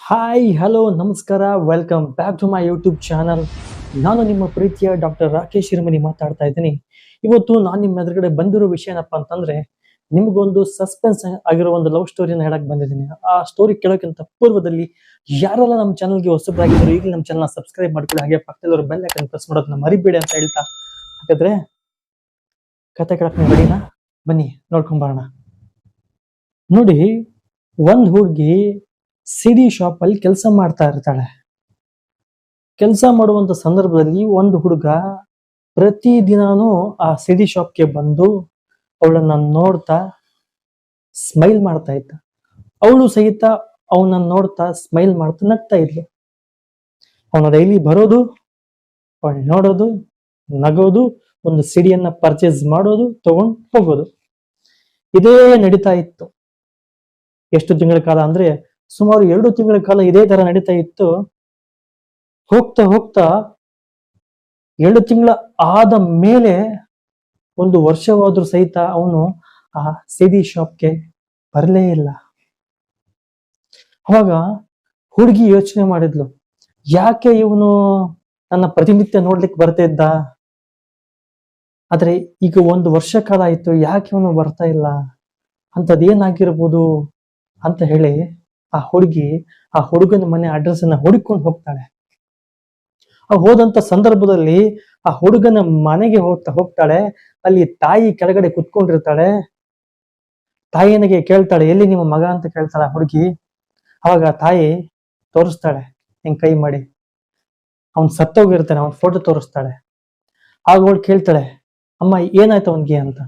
Hi hello ನಮಸ್ಕಾರ, welcome back to my YouTube channel. ನಾನು ನಿಮ್ಮ ಪ್ರೀತಿಯ ಡಾಕ್ಟರ್ ರಾಕೇಶ್ ಹಿರಮನಿ ಮಾತಾಡ್ತಾ ಇದ್ದೀನಿ. ಇವತ್ತು ನಾನು ನಿಮ್ಮ ಎದುರುಗಡೆ ಬಂದಿರೋ ವಿಷಯ ಏನಪ್ಪಾ ಅಂತಂದ್ರೆ, ನಿಮಗೊಂದು ಸಸ್ಪೆನ್ಸ್ ಆಗಿರೋ ಒಂದು ಲವ್ ಸ್ಟೋರಿನ ಹೇಳಕ್ ಬಂದಿದ್ದೀನಿ. ಆ ಸ್ಟೋರಿ ಕೇಳೋಕ್ಕಿಂತ ಪೂರ್ವದಲ್ಲಿ ಯಾರೆಲ್ಲ ನಮ್ಮ ಚಾನಲ್ಗೆ ಹೊಸಬರಾಗಿದ್ರು ಈಗಲೇ ನಮ್ಮ ಚಾನಲ್ ಸಬ್ಸ್ಕ್ರೈಬ್ ಮಾಡ್ಕೊಳ್ಳಿ, ಹಾಗೆ ಪಕ್ಕದಲ್ಲಿರೋ ಬೆಲ್ ಐಕನ್ ಪ್ರೆಸ್ ಮಾಡೋದನ್ನ ಮರಿಬೇಡಿ ಅಂತ ಹೇಳ್ತಾ, ಹಾಗಾದ್ರೆ ಕತೆ ಕೇಳಕ್ ನೀವು ರೆಡಿನಾ? ಬನ್ನಿ ನೋಡ್ಕೊಂಡ್ ಬರೋಣ. ನೋಡಿ, ಒಂದ್ ಹುಡುಗಿ ಸಿಡಿ ಶಾಪ್ ಅಲ್ಲಿ ಕೆಲಸ ಮಾಡ್ತಾ ಇರ್ತಾಳೆ. ಕೆಲಸ ಮಾಡುವಂತ ಸಂದರ್ಭದಲ್ಲಿ ಒಂದು ಹುಡುಗ ಪ್ರತಿ ದಿನಾನು ಆ ಸಿಡಿ ಶಾಪ್ಗೆ ಬಂದು ಅವಳನ್ನ ನೋಡ್ತಾ ಸ್ಮೈಲ್ ಮಾಡ್ತಾ ಇದ್ದ. ಅವಳು ಸಹಿತ ಅವನನ್ನ ನೋಡ್ತಾ ಸ್ಮೈಲ್ ಮಾಡ್ತಾ ನಗ್ತಾ ಇದ್ಲು. ಅವನ ಡೈಲಿ ಬರೋದು, ಅವಳು ನೋಡೋದು, ನಗೋದು, ಒಂದು ಸಿಡಿಯನ್ನ ಪರ್ಚೇಸ್ ಮಾಡೋದು, ತಗೊಂಡು ಹೋಗೋದು, ಇದೇ ನಡೀತಾ ಇತ್ತು. ಎಷ್ಟು ತಿಂಗಳ ಕಾಲ ಅಂದ್ರೆ ಸುಮಾರು 2 ತಿಂಗಳ ಕಾಲ ಇದೇ ತರ ನಡೀತಾ ಇತ್ತು. ಹೋಗ್ತಾ ಹೋಗ್ತಾ 2 ತಿಂಗಳ ಆದ ಮೇಲೆ ಒಂದು ವರ್ಷವಾದ್ರೂ ಸಹಿತ ಅವನು ಆ ಸಿಡಿ ಶಾಪ್ಗೆ ಬರಲೇ ಇಲ್ಲ. ಅವಾಗ ಹುಡುಗಿ ಯೋಚನೆ ಮಾಡಿದ್ಲು, ಯಾಕೆ ಇವನು ನನ್ನ ಪ್ರತಿನಿತ್ಯ ನೋಡ್ಲಿಕ್ಕೆ ಬರ್ತಾ ಇದ್ದ, ಆದ್ರೆ ಈಗ 1 ವರ್ಷ ಕಾಲ ಆಯ್ತು, ಯಾಕೆ ಇವನು ಬರ್ತಾ ಇಲ್ಲ, ಅಂತದೇನಾಗಿರ್ಬೋದು ಅಂತ ಹೇಳಿ ಆ ಹುಡುಗಿ ಆ ಹುಡುಗನ ಮನೆ ಅಡ್ರೆಸ್ ಅನ್ನ ಹುಡುಕೊಂಡು ಹೋಗ್ತಾಳೆ. ಆ ಹೋದಂತ ಸಂದರ್ಭದಲ್ಲಿ ಆ ಹುಡುಗನ ಮನೆಗೆ ಹೋಗ್ತಾಳೆ. ಅಲ್ಲಿ ತಾಯಿ ಕೆಳಗಡೆ ಕುತ್ಕೊಂಡಿರ್ತಾಳೆ. ತಾಯಿನಿಗೆ ಕೇಳ್ತಾಳೆ, ಎಲ್ಲಿ ನಿಮ್ಮ ಮಗ ಅಂತ ಕೇಳ್ತಾಳೆ ಆ ಹುಡುಗಿ. ಅವಾಗ ತಾಯಿ ತೋರಿಸ್ತಾಳೆ, ಹಿಂಗ್ ಕೈ ಮಾಡಿ, ಅವ್ನ್ ಸತ್ತೋಗಿರ್ತಾನೆ, ಅವನ್ ಫೋಟೋ ತೋರಿಸ್ತಾಳೆ. ಆಗ ಅವಳು ಕೇಳ್ತಾಳೆ, ಅಮ್ಮ ಏನಾಯ್ತು ಅವನ್ಗೆ ಅಂತ.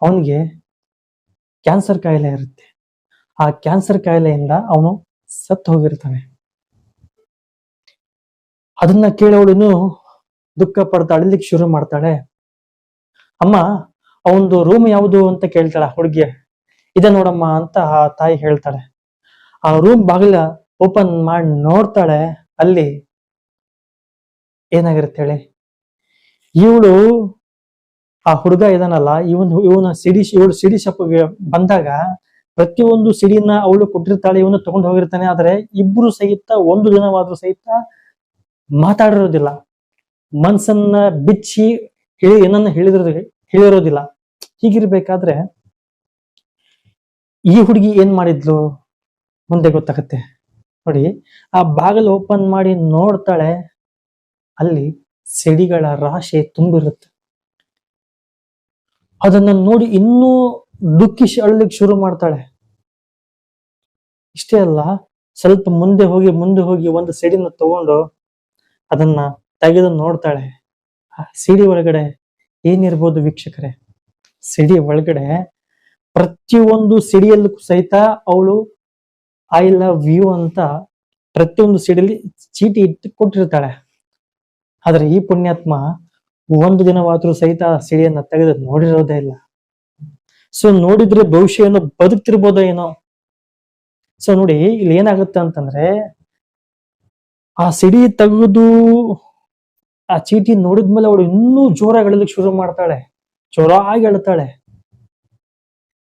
ಅವನಿಗೆ ಕ್ಯಾನ್ಸರ್ ಕಾಯಿಲೆ ಇರುತ್ತೆ. ಆ ಕ್ಯಾನ್ಸರ್ ಕಾಯಿಲೆಯಿಂದ ಅವನು ಸತ್ತು ಹೋಗಿರ್ತಾನೆ. ಅದನ್ನ ಕೇಳೋಳು ದುಃಖ ಪಡ್ತಾ ಅಳಲಿಕ್ಕೆ ಶುರು ಮಾಡ್ತಾಳೆ. ಅಮ್ಮ, ಅವನದು ರೂಮ್ ಯಾವುದು ಅಂತ ಕೇಳ್ತಾಳೆ ಹುಡುಗಿ. ಇದೆ ನೋಡಮ್ಮ ಅಂತ ಆ ತಾಯಿ ಹೇಳ್ತಾಳೆ. ಆ ರೂಮ್ ಬಾಗಿಲ ಓಪನ್ ಮಾಡಿ ನೋಡ್ತಾಳೆ. ಅಲ್ಲಿ ಏನಾಗಿರುತ್ತೆ ಹೇಳಿ, ಇವಳು ಆ ಹುಡುಗ ಇದಾನಲ್ಲ, ಇವನು ಸಿಡಿ ಶಾಪ್ಗೆ ಬಂದಾಗ ಪ್ರತಿಯೊಂದು ಸಿಡಿನ ಅವಳು ಕೊಟ್ಟಿರ್ತಾಳೆ, ಇವನು ತಗೊಂಡು ಹೋಗಿರ್ತಾನೆ. ಆದ್ರೆ ಇಬ್ರು ಸಹಿತ ಒಂದು ದಿನವಾದ್ರೂ ಸಹಿತ ಮಾತಾಡಿರೋದಿಲ್ಲ, ಮನ್ಸನ್ನ ಬಿಚ್ಚಿ ಏನನ್ನ ಹೇಳಿರೋದಿಲ್ಲ. ಹೀಗಿರ್ಬೇಕಾದ್ರೆ ಈ ಹುಡುಗಿ ಏನ್ ಮಾಡಿದ್ಲು ಮುಂದೆ ಗೊತ್ತಾಗತ್ತೆ ನೋಡಿ. ಆ ಬಾಗಿಲು ಓಪನ್ ಮಾಡಿ ನೋಡ್ತಾಳೆ, ಅಲ್ಲಿ ಸಿಡಿಗಳ ರಾಶಿ ತುಂಬಿರುತ್ತೆ. ಅದನ್ನ ನೋಡಿ ಇನ್ನೂ ದುಃಖಿಸಿ ಅಳಲಿಕ್ಕೆ ಶುರು ಮಾಡ್ತಾಳೆ. ಇಷ್ಟೇ ಅಲ್ಲ, ಸ್ವಲ್ಪ ಮುಂದೆ ಹೋಗಿ ಒಂದು ಸಿಡಿನ ತಗೊಂಡು ಅದನ್ನ ತೆಗೆದು ನೋಡ್ತಾಳೆ. ಆ ಸಿಡಿ ಒಳಗಡೆ ಏನಿರ್ಬೋದು ವೀಕ್ಷಕರೇ? ಸಿಡಿ ಒಳಗಡೆ ಪ್ರತಿಯೊಂದು ಸಿಡಿಯಲ್ಲೂ ಸಹಿತ ಅವಳು ಐ ಲವ್ ಯು ಅಂತ ಪ್ರತಿಯೊಂದು ಸಿಡಿಯಲ್ಲಿ ಚೀಟಿ ಇಟ್ಟು ಕೊಟ್ಟಿರ್ತಾಳೆ. ಆದ್ರೆ ಈ ಪುಣ್ಯಾತ್ಮ ಒಂದು ದಿನವಾದ್ರೂ ಸಹಿತ ಆ ಸಿಡಿಯನ್ನ ತೆಗೆದು ನೋಡಿರೋದೇ ಇಲ್ಲ. ಸೊ ನೋಡಿದ್ರೆ ಬಹುಶಃ ಏನೋ ಬದುಕ್ತಿರ್ಬೋದೋ ಏನೋ. ಸೊ ನೋಡಿ, ಇಲ್ಲಿ ಏನಾಗುತ್ತೆ ಅಂತಂದ್ರೆ, ಆ ಸಿಡಿ ತೆಗೆದು ಆ ಚೀಟಿ ನೋಡಿದ್ಮೇಲೆ ಅವಳು ಇನ್ನೂ ಜೋರಾಗಿ ಅಳಲಿಕ್ಕೆ ಶುರು ಮಾಡ್ತಾಳೆ, ಜೋರಾಗಿ ಅಳ್ತಾಳೆ.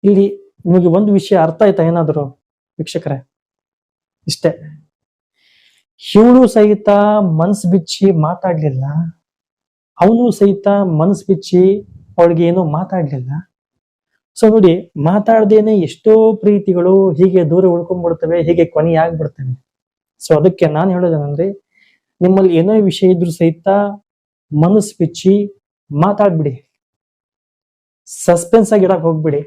ಇಲ್ಲಿ ನಿಮಗೆ ಒಂದು ವಿಷಯ ಅರ್ಥ ಆಯ್ತಾ ಏನಾದ್ರು ವೀಕ್ಷಕರೇ? ಇಷ್ಟೇ, ಇವಳು ಸಹಿತ ಮನ್ಸು ಬಿಚ್ಚಿ ಮಾತಾಡ್ಲಿಲ್ಲ, ಅವನು ಸಹಿತ ಮನ್ಸು ಬಿಚ್ಚಿ ಅವಳಿಗೆ ಏನೋ ಮಾತಾಡ್ಲಿಲ್ಲ. ಸೊ ನೋಡಿ, ಮಾತಾಡ್ದೇನೆ ಎಷ್ಟೋ ಪ್ರೀತಿಗಳು ಹೀಗೆ ದೂರ ಉಳ್ಕೊಂಡ್ಬಿಡ್ತವೆ, ಹೀಗೆ ಕೊನೆಯಾಗ್ಬಿಡ್ತವೆ. ಸೊ ಅದಕ್ಕೆ ನಾನು ಹೇಳೋದೇನಂದ್ರೆ, ನಿಮ್ಮಲ್ಲಿ ಏನೋ ವಿಷಯ ಇದ್ರು ಸಹಿತ ಮನಸ್ಸು ಬಿಚ್ಚಿ ಮಾತಾಡ್ಬಿಡಿ. ಸಸ್ಪೆನ್ಸ್ ಆಗಿ ಇಡಕ್ ಹೋಗ್ಬಿಡಿ.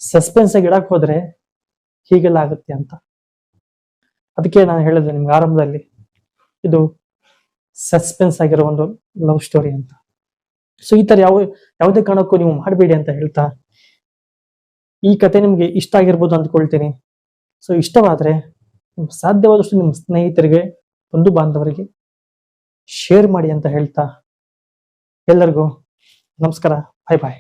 ಸಸ್ಪೆನ್ಸ್ ಆಗಿ ಇಡಕ್ ಹೋದ್ರೆ ಹೀಗೆಲ್ಲ ಆಗುತ್ತೆ ಅಂತ. ಅದಕ್ಕೆ ನಾನು ಹೇಳಿದೆ ನಿಮ್ಗೆ ಆರಂಭದಲ್ಲಿ, ಇದು ಸಸ್ಪೆನ್ಸ್ ಆಗಿರೋ ಒಂದು ಲವ್ ಸ್ಟೋರಿ ಅಂತ. ಸೊ ಈ ತರ ಯಾವುದೇ ಕಾರಣಕ್ಕೂ ನೀವು ಮಾಡಬೇಡಿ ಅಂತ ಹೇಳ್ತಾ, ಈ ಕತೆ ನಿಮ್ಗೆ ಇಷ್ಟ ಆಗಿರ್ಬೋದು ಅಂದ್ಕೊಳ್ತೀನಿ. ಸೊ ಇಷ್ಟವಾದ್ರೆ ಸಾಧ್ಯವಾದಷ್ಟು ನಿಮ್ಮ ಸ್ನೇಹಿತರಿಗೆ, ಬಂಧು ಬಾಂಧವರಿಗೆ ಶೇರ್ ಮಾಡಿ ಅಂತ ಹೇಳ್ತಾ, ಎಲ್ಲರಿಗೂ ನಮಸ್ಕಾರ, ಬಾಯ್ ಬಾಯ್.